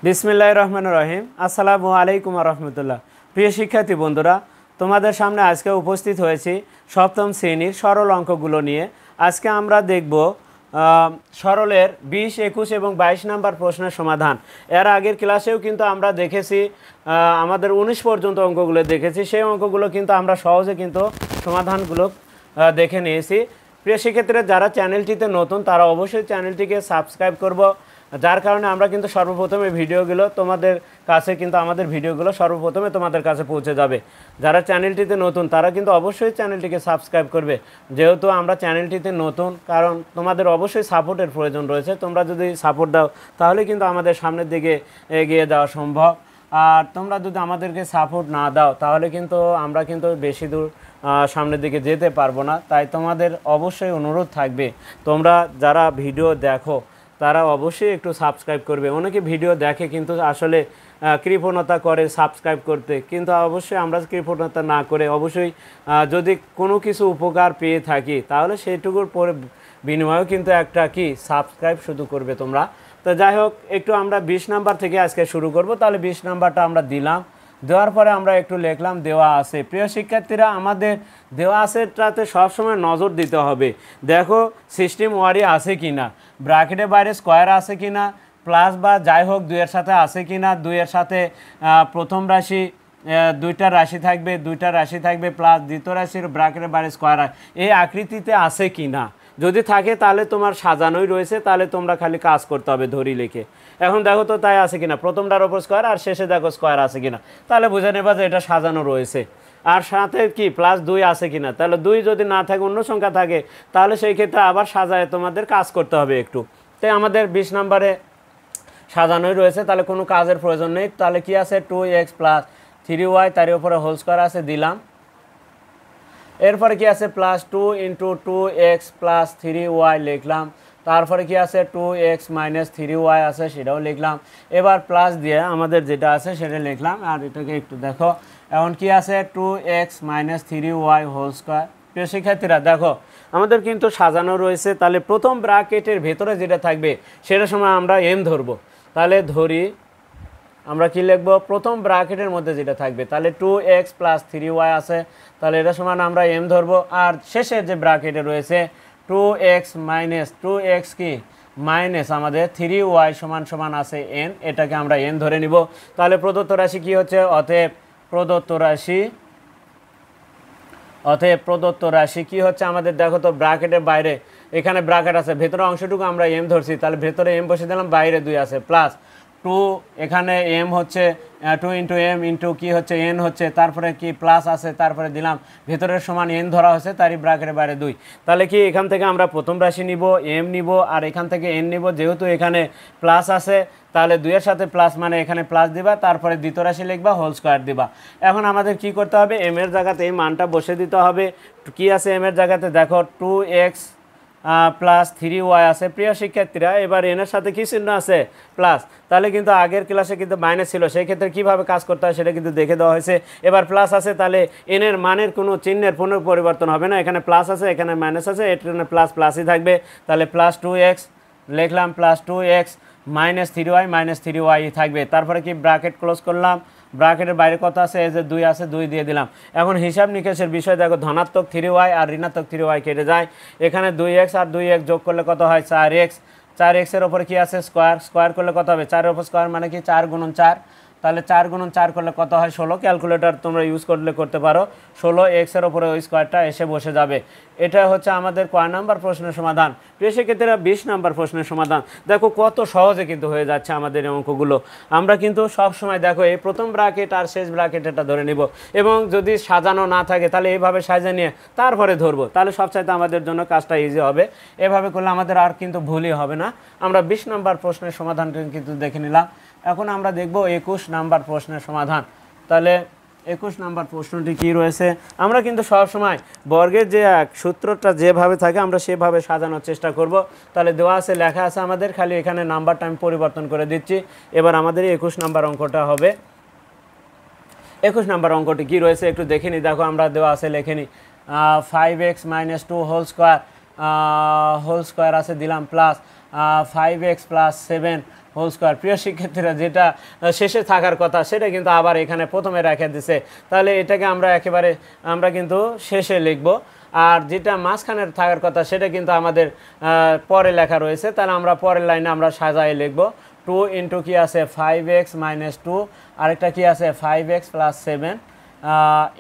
বিসমিল্লাহির রহমানির রহিম। আসসালামু আলাইকুম রহমতুল্লাহ। প্রিয় শিক্ষার্থী বন্ধুরা, তোমাদের সামনে আজকে উপস্থিত হয়েছি সপ্তম শ্রেণীর সরল অঙ্কগুলো নিয়ে। আজকে আমরা দেখব সরলের 20, 21 এবং 22 নাম্বার প্রশ্নের সমাধান। এর আগের ক্লাসেও কিন্তু আমরা দেখেছি আমাদের 19 পর্যন্ত অঙ্কগুলো দেখেছি। সেই অঙ্কগুলো কিন্তু আমরা সহজে কিন্তু সমাধানগুলো দেখে নিয়েছি। প্রিয় শিক্ষার্থীরা, যারা চ্যানেলটিতে নতুন তারা অবশ্যই চ্যানেলটিকে সাবস্ক্রাইব করব, যার কারণে আমরা কিন্তু সর্বপ্রথমে ভিডিওগুলো তোমাদের কাছে কিন্তু আমাদের ভিডিওগুলো সর্বপ্রথমে তোমাদের কাছে পৌঁছে যাবে। যারা চ্যানেলটিতে নতুন তারা কিন্তু অবশ্যই চ্যানেলটিকে সাবস্ক্রাইব করবে, যেহেতু আমরা চ্যানেলটিতে নতুন, কারণ তোমাদের অবশ্যই সাপোর্টের প্রয়োজন রয়েছে। তোমরা যদি সাপোর্ট দাও তাহলে কিন্তু আমাদের সামনের দিকে এগিয়ে যাওয়া সম্ভব। আর তোমরা যদি আমাদেরকে সাপোর্ট না দাও তাহলে কিন্তু আমরা কিন্তু বেশি দূর সামনের দিকে যেতে পারবো না। তাই তোমাদের অবশ্যই অনুরোধ থাকবে, তোমরা যারা ভিডিও দেখো তারা অবশ্যই একটু সাবস্ক্রাইব করবে। অনেকে ভিডিও দেখে কিন্তু আসলে কৃপণতা করে সাবস্ক্রাইব করতে, কিন্তু অবশ্যই আমরা কৃপণতা না করে অবশ্যই যদি কোনো কিছু উপকার পেয়ে থাকি তাহলে সেইটুকুর পরে বিনিময়েও কিন্তু একটা কি সাবস্ক্রাইব শুধু করবে তোমরা। তো যাই হোক, একটু আমরা 20 নাম্বার থেকে আজকে শুরু করব। তাহলে 20 নাম্বারটা আমরা দিলাম, দেওয়ার পরে আমরা একটু লিখলাম দেওয়া আছে। প্রিয় শিক্ষার্থীরা, আমাদের দেওয়া আছেটাতে সবসময় নজর দিতে হবে। দেখো সিস্টেম ওয়ারি আছে কি না, ব্র্যাকেটের বাইরে স্কোয়ার আছে কি না, প্লাস বা যাই হোক দুইয়ের সাথে আছে কি না, দুইয়ের সাথে প্রথম রাশি দুইটা রাশি থাকবে প্লাস দ্বিতীয় রাশির ব্র্যাকেটের বাইরে স্কোয়ার এই আকৃতিতে আছে কি না। যদি থাকে তাহলে তোমার সাজানোই রয়েছে, তাহলে তোমরা খালি কাজ করতে হবে ধরি লিখে। এখন দেখো তো তাই আছে কিনা, প্রথমটার ওপর স্কোয়ার আর শেষে দেখো স্কোয়ার আছে কিনা, তাহলে বুঝে নেবা যে এটা সাজানো রয়েছে। আর সাথে কি +2 আছে কিনা, তাহলে 2 যদি না থাকে অন্য সংখ্যা থাকে তাহলে সেই ক্ষেত্রে আবার সাজায় তোমাদের কাজ করতে হবে একটু। তাই আমাদের 20 নম্বরে সাজানোই রয়েছে, তাহলে কোনো কাজের প্রয়োজন নেই। তাহলে কি আছে 2x + 3y তার উপরে হোল স্কোয়ার আছে দিলাম। এরপরে কি আছে +2 × 2x + 3y লিখলাম। তারপরে কি আছে 2x - 3y আছে সেটাও লিখলাম। এবার প্লাস দিয়ে আমাদের যেটা আছে সেটা লিখলাম। আর এটাকে একটু দেখো, এখন কি আছে 2x - 3y হোল স্কোয়ার। প্রিয় শিক্ষার্থীরা দেখো, আমাদের কিন্তু সাজানো রয়েছে। তাহলে প্রথম ব্র্যাকেটের ভেতরে যেটা থাকবে সেটার সময় আমরা m ধরবো। তাহলে ধরি আমরা কি লিখব, প্রথম ব্র্যাকেটের মধ্যে যেটা থাকবে, তাহলে 2x + 3y আছে, তাহলে এটা সমান আমরা m ধরবো। আর শেষে যে ব্র্যাকেটে রয়েছে 2x কি মাইনাস আমাদের 3y সমান আছে n, এটাকে আমরা n ধরে নিব। তাহলে প্রদত্ত রাশি কি হচ্ছে, অতএব প্রদত্ত রাশি কি হচ্ছে আমাদের, দেখো তো ব্র্যাকেটের বাইরে এখানে ব্র্যাকেট আছে, ভেতরে অংশটুকু আমরা m ধরছি, তাহলে ভেতরে m বসে দিলাম, বাইরে 2 আছে, প্লাস 2 এখানে m হচ্ছে 2 × m * কি হচ্ছে n হচ্ছে, তারপরে কি প্লাস আছে, তারপরে দিলাম ভেতরের সমান n ধরা হয়েছে, তারই ব্র্যাকেটের বাইরে 2। তাহলে কি এখান থেকে আমরা প্রথম রাশি নিব m নিব, আর এখান থেকে n নিব। যেহেতু এখানে প্লাস আছে তাহলে 2 এর সাথে প্লাস মানে এখানে প্লাস দিবা, তারপরে দ্বিতীয় রাশি লিখবা, হোল স্কোয়ার দিবা। এখন আমাদের কি করতে হবে, m এর জায়গাতে এই মানটা বসে দিতে হবে। কি আছে m এর জায়গাতে, দেখো 2x + 3y আছে। প্রিয় শিক্ষার্থীরা, এবার n এর সাথে কি চিহ্ন আছে, প্লাস। তাহলে কিন্তু আগের ক্লাসে কিন্তু মাইনাস ছিল, সেই ক্ষেত্রে কীভাবে কাজ করতে হয় সেটা কিন্তু দেখে দেওয়া হয়েছে। এবার প্লাস আছে, তাহলে n এর মানের কোনো চিহ্নের কোনো পরিবর্তন হবে না। এখানে প্লাস আছে, এখানে মাইনাস আছে, এখানে প্লাসই থাকবে। তাহলে +2x লিখলাম, +2x - 3y থাকবে। তারপরে কি ব্র্যাকেট ক্লোজ করলাম, ব্র্যাকেটের বাইরে কত আছে, এই যে 2 আছে, 2 দিয়ে দিলাম। এখন হিসাব নিকেশের বিষয় দেখো, ধনাত্মক 3y আর ঋণাত্মক 3y কেটে যায়। এখানে 2x আর 2x যোগ করলে কত হয়, 4x এর ওপরে কি আছে স্কোয়ার করলে কত হবে, 4 এর উপর স্কোয়ার মানে কি 4 × 4, তাহলে 4 × 4 করলে কত হয় 16। ক্যালকুলেটর তোমরা ইউজ করলে করতে পারো, 16x এর ওপরে ওই স্কোয়ারটা এসে বসে যাবে। এটা হচ্ছে আমাদের কয় নাম্বার প্রশ্নের সমাধান। প্রিয় শিক্ষার্থীরা, 20 নাম্বার প্রশ্নের সমাধান। দেখো কত সহজে কিন্তু হয়ে যাচ্ছে আমাদের এই অঙ্কগুলো। আমরা কিন্তু সব সময় দেখো এই প্রথম ব্র্যাকেট আর শেষ ব্র্যাকেট এটা ধরে নিব, এবং যদি সাজানো না থাকে তাহলে এইভাবে সাজিয়ে নিয়ে তারপরে ধরবো, তাহলে সবচাইতে আমাদের জন্য কাজটা ইজি হবে। এভাবে করলে আমাদের আর কিন্তু ভুলই হবে না। আমরা 20 নাম্বার প্রশ্নের সমাধানটা কিন্তু দেখে নিলাম। এখন আমরা দেখব 21 নাম্বার প্রশ্নের সমাধান। তাহলে 21 নাম্বার প্রশ্নটি কি রয়েছে, আমরা কিন্তু সব সময় বর্গের যে সূত্রটা যেভাবে থাকে আমরা সেভাবে সাজানোর চেষ্টা করব। তাহলে দেওয়া আছে, লেখা আছে আমাদের, খালি এখানে নাম্বারটা আমি পরিবর্তন করে দিচ্ছি। এবার আমাদের 21 নাম্বার অঙ্কটা হবে। 21 নাম্বার অঙ্কটি কি রয়েছে একটু দেখে নিই। দেখো আমরা দেওয়া আছে, লেখে নিই 5x - 2 whole square whole square আছে দিলাম plus 5x plus 7 whole square. প্রিয় শিক্ষার্থীরা, যেটা শেষে থাকার কথা সেটা কিন্তু আবার এখানে প্রথমে রেখে দিছে, তাহলে এটাকে আমরা কিন্তু শেষে লিখব। আর যেটা মাঝখানের থাকার কথা সেটা কিন্তু আমাদের পরে লেখা রয়েছে, তাহলে আমরা পরের লাইনে আমরা সাজায় লিখব 2 ইন্টু কি আছে 5x মাইনাস 2, আরেকটা কি আছে 5x প্লাস 7।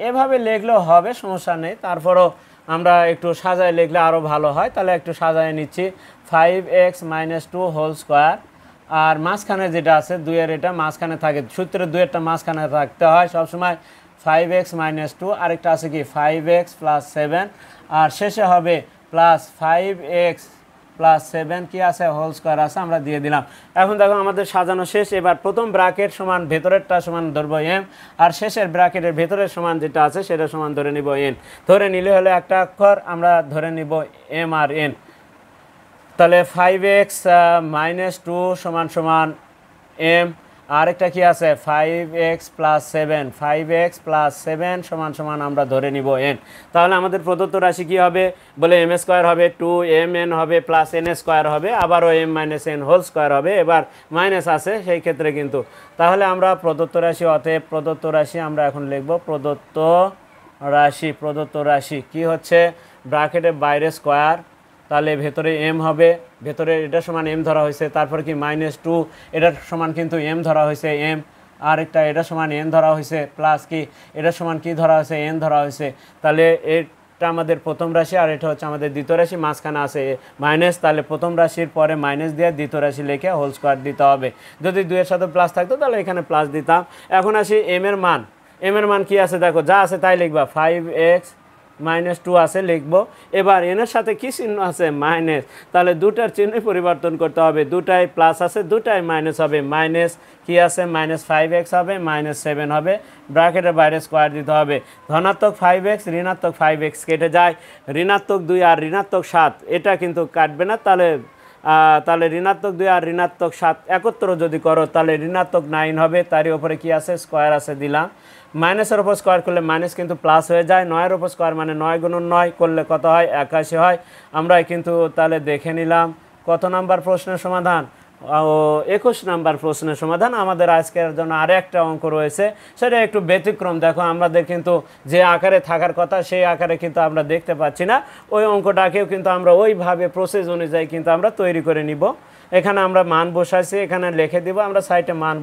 এভাবে লিখলেও হবে, সমস্যা নেই। তারপরও আমরা একটু সাজায় লিখলে আরও ভালো হয়, তাহলে একটু সাজায় নিচ্ছি 5x মাইনাস 2 হোল স্কোয়ার। আর মাঝখানে যেটা আছে 2-এর, এটা মাঝখানে থাকে, সূত্রের 2-এরটা মাঝখানে থাকতে হয় সবসময়। 5x মাইনাস 2, আরেকটা আছে কি 5x প্লাস 7, আর শেষে হবে প্লাস 5x প্লাস 7 কি আছে হোল স্কোয়ার আছে, আমরা দিয়ে দিলাম। এখন দেখো আমাদের সাজানো শেষ। এবার প্রথম ব্র্যাকেট সমান ভেতরেরটা সমান ধরবো m, আর শেষের ব্র্যাকেটের ভেতরের সমান যেটা আছে সেটা সমান ধরে নিব n। ধরে নিলে হলে একটা অক্ষর, আমরা ধরে নিব m আর n। তাহলে 5x মাইনাস 2 সমান সমান m, আরেকটা কি আছে 5x প্লাস 7, 5x প্লাস 7 সমান সমান আমরা ধরে নিব n। তাহলে আমাদের প্রদত্ত রাশি কি হবে বলে m স্কোয়ার হবে 2mn হবে প্লাস n স্কোয়ার হবে, আবারও m minus n whole square হবে। এবার মাইনাস আছে সেই ক্ষেত্রে কিন্তু, তাহলে আমরা প্রদত্ত রাশি, অতএব প্রদত্ত রাশি আমরা এখন লিখব প্রদত্ত রাশি কি হচ্ছে ব্র্যাকেটের বাইরে স্কোয়ার, তাহলে ভেতরে m হবে, ভেতরে এটা সমান m ধরা হয়েছে, তারপর কি মাইনাস 2 এটার সমান কিন্তু m ধরা হয়েছে m, আর একটা এটা সমান n ধরা হয়েছে, প্লাস কি এটা সমান কি ধরা হয়েছে n ধরা হয়েছে। তাহলে এটা আমাদের প্রথম রাশি, আর এটা হচ্ছে আমাদের দ্বিতীয় রাশি, মাঝখানে আছে মাইনাস, তাহলে প্রথম রাশির পরে মাইনাস দিয়ে দ্বিতীয় রাশি লিখে হোল স্কোয়ার দিতে হবে। যদি 2-এর সাথে প্লাস থাকতো তাহলে এখানে প্লাস দিতাম। এখন আসি m এর মান কি আছে দেখো, যা আছে তাই লিখবা, 5x মাইনাস 2 আছে লিখবো। এবার এনের সাথে কি চিহ্ন আছে মাইনাস, তাহলে দুটার চিহ্ন পরিবর্তন করতে হবে, দুটাই প্লাস আছে দুটাই মাইনাস হবে, মাইনাস কি আছে মাইনাস 5x হবে মাইনাস 7 হবে, ব্র্যাকেটের বাইরে স্কোয়ার দিতে হবে। ধনাত্মক 5x ঋণাত্মক 5x কেটে যায়, ঋণাত্মক 2 আর ঋণাত্মক 7 এটা কিন্তু কাটবে না, তাহলে ঋণাত্মক 2 আর ঋণাত্মক 7 একত্র যদি করো তাহলে ঋণাত্মক 9 হবে, তারই উপরে কি আছে স্কোয়ার আছে দিলাম। মাইনাসের ওপর স্কোয়ার করলে মাইনাস কিন্তু প্লাস হয়ে যায়, 9-এর ওপর স্কোয়ার মানে 9 গুণন 9 করলে কত হয় 81 হয়। আমরা কিন্তু তাহলে দেখে নিলাম কত নাম্বার প্রশ্নের সমাধান, 21 নাম্বার প্রশ্নের সমাধান। আমাদের আজকের জন্য আরও একটা অঙ্ক রয়েছে, সেটা একটু ব্যতিক্রম। দেখো আমাদের কিন্তু যে আকারে থাকার কথা সেই আকারে কিন্তু আমরা দেখতে পাচ্ছি না, ওই অঙ্কটাকেও কিন্তু আমরা ওইভাবে প্রসেস অনুযায়ী কিন্তু আমরা তৈরি করে নিব। এখানে আমরা মান বসাইছি, এখানে লিখে দিব, আমরা সাইডে মান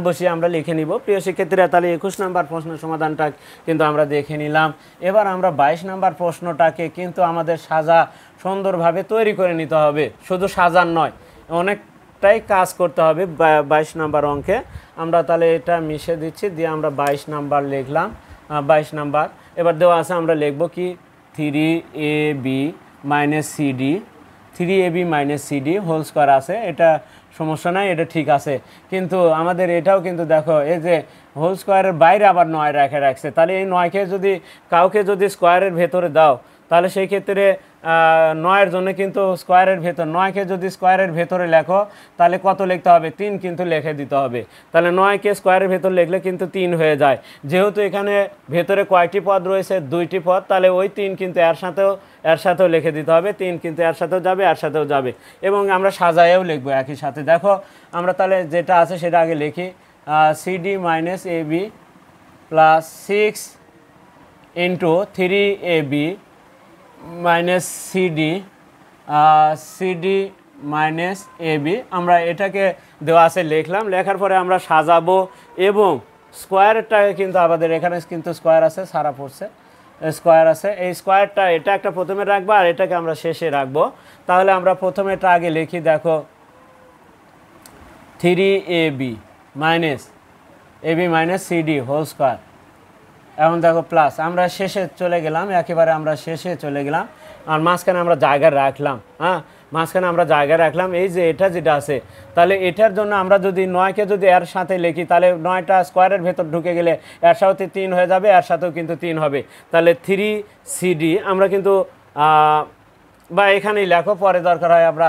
বসিয়ে আমরা লিখে নিব। প্রিয় শিক্ষার্থীরা, তাহলে 21 নাম্বার প্রশ্নের সমাধানটা কিন্তু আমরা দেখে নিলাম। এবার আমরা 22 নাম্বার প্রশ্নটাকে কিন্তু আমাদের সুন্দরভাবে তৈরি করে নিতে হবে, শুধু সাজান নয়, অনেকটাই কাজ করতে হবে 22 নাম্বার অঙ্কে। আমরা তাহলে এটা মিশে দিচ্ছি, দিয়ে আমরা 22 নাম্বার লিখলাম। 22 নাম্বার এবার দেওয়া আছে, আমরা লিখব কি 3ab minus CD whole square আছে, এটা সমস্যা নাই, এটা ঠিক আছে। কিন্তু আমাদের এটাও কিন্তু দেখো, এই যে হোল স্কোয়ারের বাইরে আবার 9 রাখছে, তাহলে এই 9কে যদি কাউকে যদি স্কোয়ারের ভেতরে দাও তাহলে সেই ক্ষেত্রে 9-এর জন্য কিন্তু স্কোয়ারের ভেতর 9কে যদি স্কোয়ারের ভেতরে লেখো তাহলে কত লিখতে হবে 3 কিন্তু লিখে দিতে হবে। তাহলে 9কে স্কোয়ারের ভেতর লিখলে কিন্তু 3 হয়ে যায়, যেহেতু এখানে ভেতরে কয়টি পদ রয়েছে 2টি পদ, তাহলে ওই 3 কিন্তু এর সাথেও লিখে দিতে হবে, 3 কিন্তু এর সাথেও যাবে, এবং আমরা সাজায়েও লিখবো একই সাথে। দেখো আমরা তাহলে যেটা আছে সেটা আগে লিখি, CD minus AB plus 6 into 3ab minus CD minus AB, আমরা এটাকে দেওয়া আছে লিখলাম। লেখার পরে আমরা সাজাবো, এবং স্কোয়ারটাকে কিন্তু আমাদের এখানে কিন্তু স্কোয়ার আছে, সারা পড়ছে স্কোয়ার আছে, এই স্কোয়ারটা এটা একটা প্রথমে রাখবো আর এটাকে আমরা শেষে রাখবো। তাহলে আমরা প্রথমে এটা আগে লিখি, দেখো 3ab minus CD whole square. এখন দেখো প্লাস, আমরা শেষে চলে গেলাম, একেবারে আমরা শেষে চলে গেলাম, আর মাঝখানে আমরা জায়গা রাখলাম। এই যে এটা যেটা আছে, তাহলে এটার জন্য আমরা যদি 9কে যদি এর সাথে লিখি তাহলে 9টা স্কোয়ারের ভেতর ঢুকে গেলে এর সাথে 3 হয়ে যাবে, এর সাথেও কিন্তু 3 হবে, তাহলে 3cd আমরা কিন্তু বা এখানেই লেখো, পরে দরকার হয় আমরা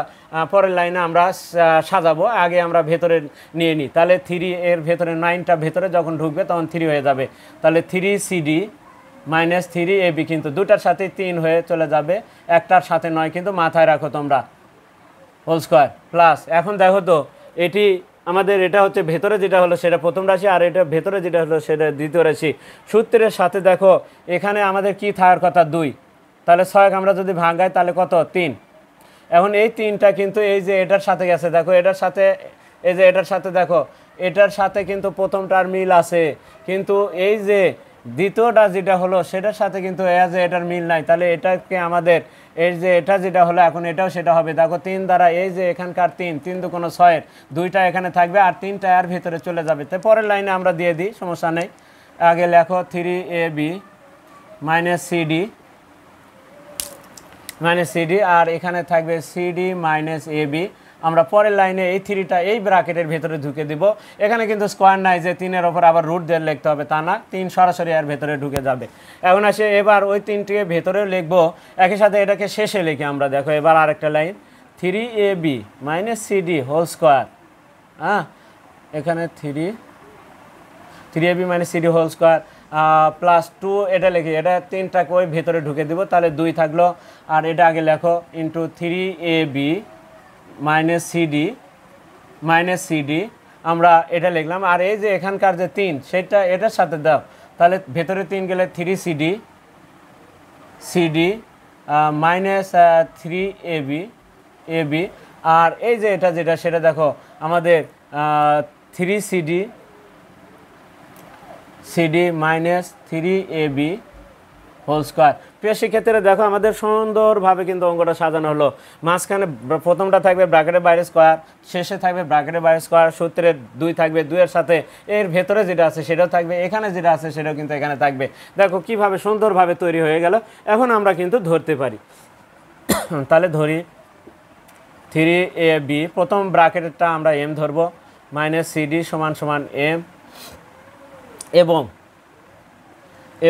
পরের লাইনে আমরা সাজাবো, আগে আমরা ভেতরে নিয়ে নিই। তাহলে 3 এর ভেতরে 9টা ভেতরে যখন ঢুকবে তখন 3 হয়ে যাবে, তাহলে 3cd মাইনাস 3ab, কিন্তু দুটার সাথে 3 হয়ে চলে যাবে, একটার সাথে নয়, কিন্তু মাথায় রাখো তোমরা, হোল স্কোয়ার প্লাস। এখন দেখো তো এটি আমাদের এটা হচ্ছে ভেতরে যেটা হলো সেটা প্রথম রাশি, আর এটা ভেতরে যেটা হলো সেটা দ্বিতীয় রাশি। সূত্রের সাথে দেখো এখানে আমাদের কি থাকার কথা 2, তাহলে 6 আমরা যদি ভাঙাই তাহলে কত 3। এখন এই 3টা কিন্তু এই যে এটার সাথে গেছে, দেখো এটার সাথে, এই যে এটার সাথে দেখো এটার সাথে কিন্তু প্রথমটার মিল আছে, কিন্তু এই যে দ্বিতীয়টা যেটা হলো সেটার সাথে কিন্তু এটার মিল নাই। তাহলে এটাকে আমাদের এই যে এটা যেটা হলো এখন এটাও সেটা হবে। দেখো 3 দ্বারা এই যে এখানকার 3 দুগুণ 6, 2টা এখানে থাকবে আর 3টা এর ভিতরে চলে যাবে। তো পরের লাইনে আমরা দিয়ে দিই, সমস্যা নেই। আগে লেখো 3ab মাইনাস সিডি আর এখানে থাকবে সিডি মাইনাস এবি। আমরা পরের লাইনে এই 3টা এই ব্র্যাকেটের ভেতরে ঢুকে দিব। এখানে কিন্তু স্কোয়ার নাই যে 3-এর ওপর আবার রুট দিয়ে লিখতে হবে, তা না, 3 সরাসরি এর ভেতরে ঢুকে যাবে। এখন আসে এবার ওই 3টিকে ভেতরেও লিখবো, একই সাথে এটাকে শেষে লিখি আমরা। দেখো এবার আরেকটা line, 3ab minus CD whole square, হ্যাঁ এখানে 3ab minus CD whole square plus 2, এটা লিখি, এটা 3টাকে ওই ভেতরে ঢুকে দিব, তাহলে 2 থাকলো। আর এটা আগে লেখো ইন্টু 3ab মাইনাস সিডি আমরা এটা লিখলাম। আর এই যে এখানকার যে 3 সেটা এটার সাথে দাও, তাহলে ভেতরে 3 গেলে 3cd মাইনাস 3ab। আর এই যে এটা যেটা সেটা দেখো আমাদের 3cd minus 3ab whole square. প্রিয় শিক্ষার্থীরা দেখো আমাদের সুন্দরভাবে কিন্তু অঙ্কটা সাজানো হলো। মাঝখানে প্রথমটা থাকবে ব্র্যাকেটের বাইরে স্কোয়ার, শেষে থাকবে ব্র্যাকেটের বাইরে স্কোয়ার, সূত্রের 2 থাকবে, 2-এর সাথে এর ভেতরে যেটা আছে সেটাও থাকবে, এখানে যেটা আছে সেটাও কিন্তু এখানে থাকবে। দেখো কিভাবে সুন্দরভাবে তৈরি হয়ে গেল। এখন আমরা কিন্তু ধরতে পারি, তাহলে ধরি 3ab, প্রথম ব্র্যাকেটটা আমরা m ধরবো, মাইনাস সিডি সমান সমান m,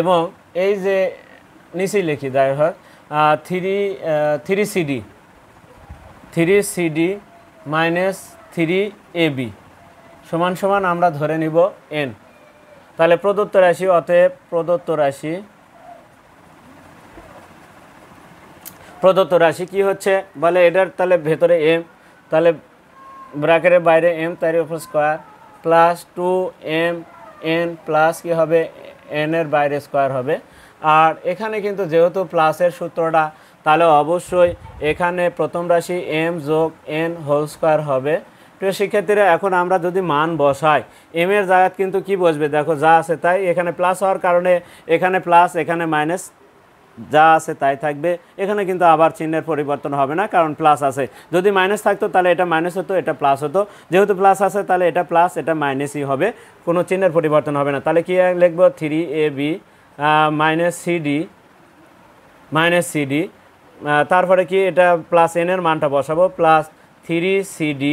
এবং এই যে নিচে লিখি যাই হোক 3cd মাইনাস 3ab সমান সমান আমরা ধরে নিব n। তাহলে প্রদত্ত রাশি, অতএব প্রদত্ত রাশি কি হচ্ছে বলে এটার তাহলে ভেতরে m, তাহলে ব্র্যাকেটের বাইরে m তার উপর square plus 2m n plus কি হবে n এর বাইরে স্কোয়ার হবে। আর এখানে কিন্তু যেহেতু প্লাসের সূত্রটা, তাহলে অবশ্যই এখানে প্রথম রাশি m যোগ n হোল স্কোয়ার হবে। প্রিয় শিক্ষার্থীরা এখন আমরা যদি মান বসাই, m এর জায়গায় কিন্তু কি বসবে, দেখো যা আছে তাই, এখানে প্লাস হওয়ার কারণে এখানে প্লাস এখানে মাইনাস, যা আছে তাই থাকবে। এখানে কিন্তু আবার চিহ্নের পরিবর্তন হবে না, কারণ প্লাস আছে। যদি মাইনাস থাকতো তাহলে এটা মাইনাস হতো, এটা প্লাস হতো। যেহেতু প্লাস আছে তাহলে এটা প্লাস, এটা মাইনাসই হবে, কোনো চিহ্নের পরিবর্তন হবে না। তাহলে কি লিখবো 3ab মাইনাস সিডি, তারপরে কি এটা প্লাস n এর মানটা বসাবো, প্লাস 3cd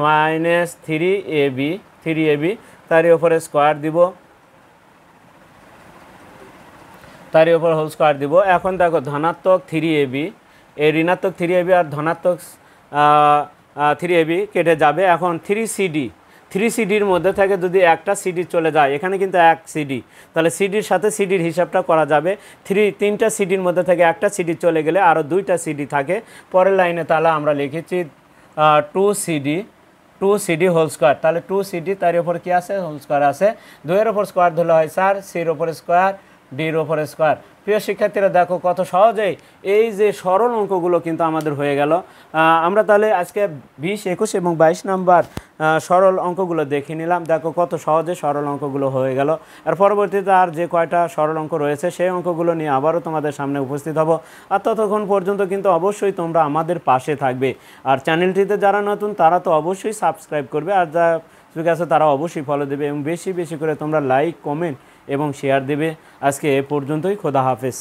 মাইনাস 3ab তার উপরে স্কোয়ার দিব, তার উপর হোল স্কোয়ার দিব। এখন দেখো ধনাত্মক 3ab, এই ঋণাত্মক 3ab আর ধনাত্মক 3ab কেটে যাবে। এখন 3cdর মধ্যে থেকে যদি একটা সিডি চলে যায়, এখানে কিন্তু 1 সিডি, তাহলে সিডির সাথে সিডির হিসাবটা করা যাবে। 3টা সিডির মধ্যে থেকে একটা সিডি চলে গেলে আরও 2টা সিডি থাকে। পরের লাইনে তাহলে আমরা লিখেছি 2cd হোল স্কোয়ার, তাহলে 2cd তার উপর কি আছে, হোল স্কোয়ার আছে। 2-এর ওপর স্কোয়ার ধরলে হয় 4, c-র ওপর স্কোয়ার, d-র ওপর স্কোয়ার। প্রিয় শিক্ষার্থীরা দেখো কত সহজেই এই যে সরল অঙ্কগুলো কিন্তু আমাদের হয়ে গেল। আমরা তাহলে আজকে 20, 21 এবং 22 নাম্বার সরল অঙ্কগুলো দেখে নিলাম। দেখো কত সহজে সরল অঙ্কগুলো হয়ে গেল। আর পরবর্তীতে আর যে কয়টা সরল অঙ্ক রয়েছে সেই অঙ্কগুলো নিয়ে আবারও তোমাদের সামনে উপস্থিত হব। আর ততক্ষণ পর্যন্ত কিন্তু অবশ্যই তোমরা আমাদের পাশে থাকবে। আর চ্যানেলটিতে যারা নতুন তারা তো অবশ্যই সাবস্ক্রাইব করবে, আর যারা আছে তারা অবশ্যই ফলো দেবে, এবং বেশি বেশি করে তোমরা লাইক, কমেন্ট এবং শেয়ার দেবে। আজকে এ পর্যন্তই, খোদা হাফেজ।